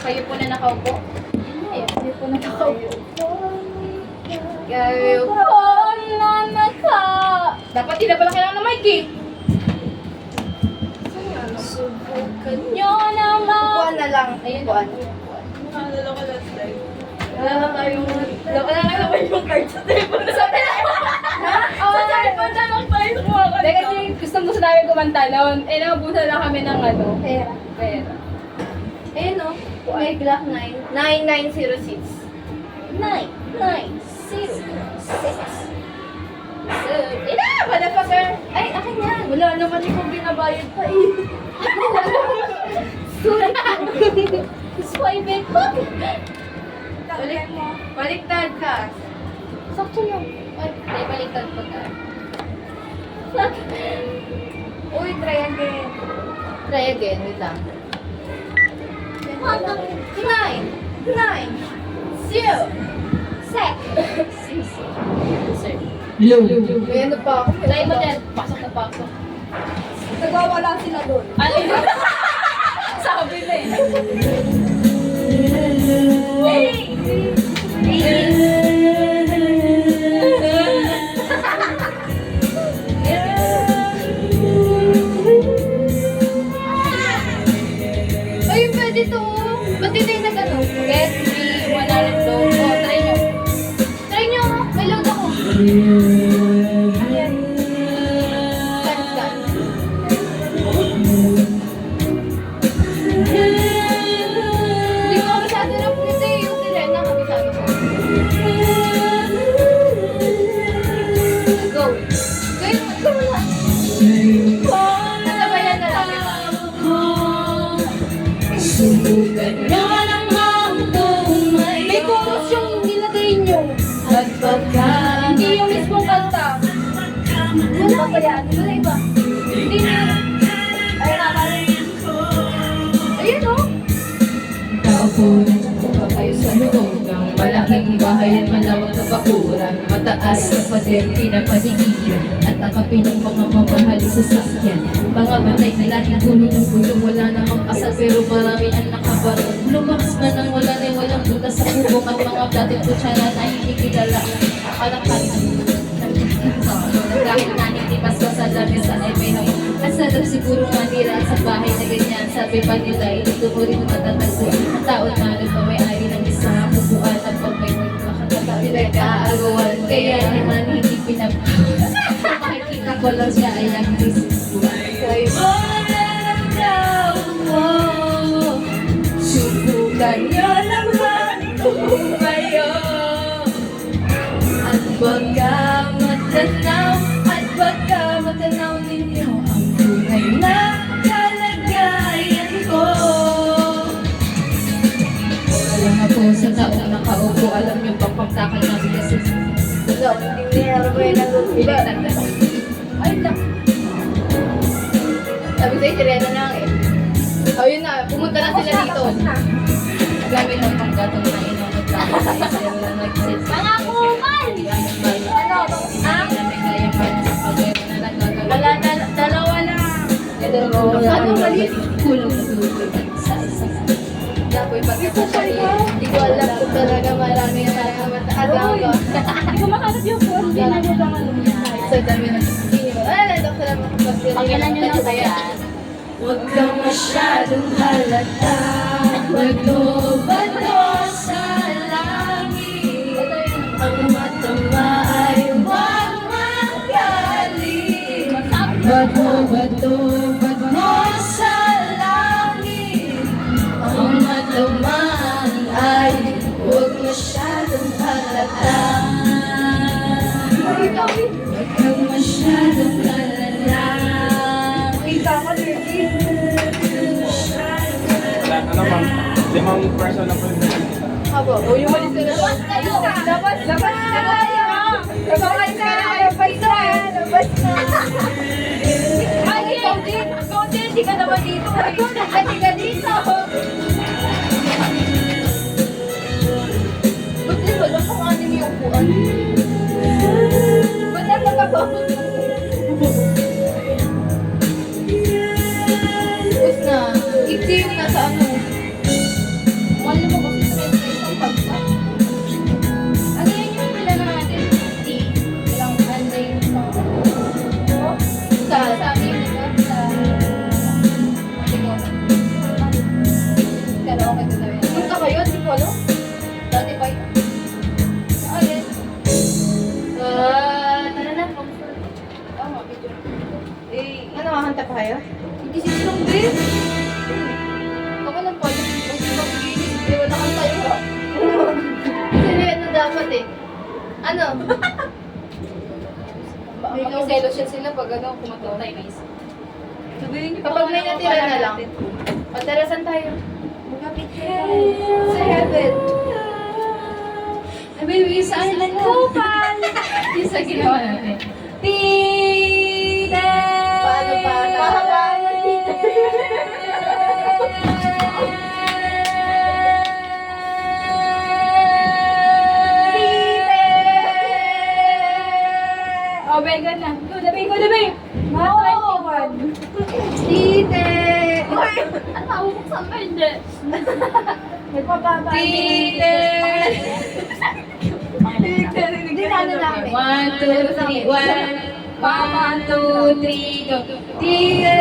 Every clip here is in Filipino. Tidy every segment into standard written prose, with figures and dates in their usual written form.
Kayo po na nakaupo. Kayo po na nakaupo. Kayo po na Dapat di na pala kailangan ng mic eh. Subukan nyo naman. Upuan na lang. Ayun, upuan. Naalala ko last time. Wala na naman yung card sa telephone. Sa telephone? Sa telephone na lang tayo kumakanta. Dahil kasi gusto namin kumanta noon. Eh, nabusan lang kami ng ano. Pera. Ayun o, may Glock 9. 9906. 9906. Ina! Motherfucker! Ay, akin yan. Wala naman ikaw binabayad pa eh. Swipe it. Baliktad ka. Sakto lang. Ay, baliktad pa ka. Uy, try again. Try again, wait lang. 9, 0, sec. May ano pa ako. Try mo dyan. Pasok na pasok. Nagwawala sila doon. Ano yun? Sabi na eh. Ay, pwede to. Ba't di tayo nag-ano? Get me 100 load. Oh, try nyo. Try nyo. May load ako. Ayan. Scan. Hindi ko kabisado na po ito eh. Yung sirena kabisado ko. Go. Go na. Nasabayan na lang. Subukan nyo naman tumay. May chorus yung nilagay nyo. At pagka Hindi yung mismong kanta. Wala pa yan. Wala iba. Hindi na. Ayun na. Ayun o. tao po na kayo sa loob ng malaking bahay at malawak na bakuran. Mataas sa pader, pinapanigilan at nakapinong mga mamahaling sasakyan. Mga batay na laging gulo ng gulo, wala namang asal pero marami ang nakabarong. Lumakas man ang wala na walang butas sa bubong at mga dating kutsara na hindi kilala. Alakad dahil nanitipas ka sa lamesa ay may hawak. At sadap siguro manira sa bahay na ganyan. Sabi pa nila, ito mo rin matatagpo. Ang taon na nagpamay-ari ng isa. Pupuan at pag may makakatabi na kaagawan. Kaya naman hindi pinap... Makikita ko lang siya ay nag-disbuhay. Kayo mo. Subukan nyo naman tumayo. At baka matanaw ninyo ang tunay na kalagayan ko. Alam nga po sa taong nakaupo, alam yung pagpagtakal namin kasi Ikaw, hindi niyara mo yung nag-uubad. ay lang. Sabi sa'yo, sirena na eh. Oh, yun na, pumunta na sila dito. Gamit ang panggatong na inamot lang. Kaya wala nag-sit. Mga kupal! Ano? Wala, dalawa lang. Ano mali? Kulang na tubig. Isa-isa. Dapoy pag ito siya hindi ko alam kung talaga marami na agawa. Hindi ko makalap yung phone. Hindi na nyo lang alam niya. Sa dami na nandok sila makapagpapil. Pagkalan nyo lang kaya. Huwag kang masyadong halata. Maglubad ko sa langit. Ang matama ay huwag magaling. Bato mo sa langit. Ang matamaan ay huwag masyadong halata. Huwag kang masyadong halata. Wala, ano ma'am? 5 person na po. Abo, yung malis na Labas kayo! Labas! Labas! Labas na! Labas na! Labas na! Ay, ikaw din! Ikaw din! Hindi ka naman dito! Hindi ka dito! ba't di ba lang kung anim yung upuan? Ba't ang nagkabang? Tapos na, iksi yung nasa ano. eh. Ano? Makiselos siya sila pag ano, kumatotay na isa. Sabihin niyo Kapag may natira na lang. Patarasan tayo. Sa heaven. Ay, baby, sa island Kupal. Yung sa ginawa natin. Tite! Paano pa? Paano, tite? Oh, vegan na. Go, dabi, go, dabi. Mga 21. Tite! Ano, buksan ba hindi? Nagpapaba. Tite! Hindi na ano namin. 1, 2, 3, 1. 1, 2, 3, go. Tite!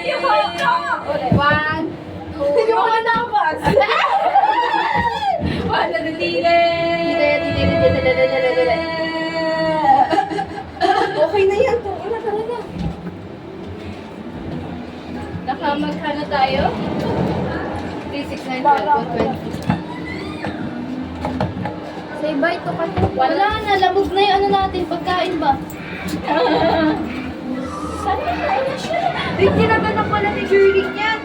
Yung photo! 1, 2, Yung mga nabas. 1, 2, tite! Tite! Okay na yan. Tungin na talaga. Nakamagkano tayo? 3, 6, 9, 12, 120. Say bye to kasi. Wala na, labog na yung ano natin, pagkain ba? Saan na tayo na siya? Hindi na ganun pala ni Julie niyan.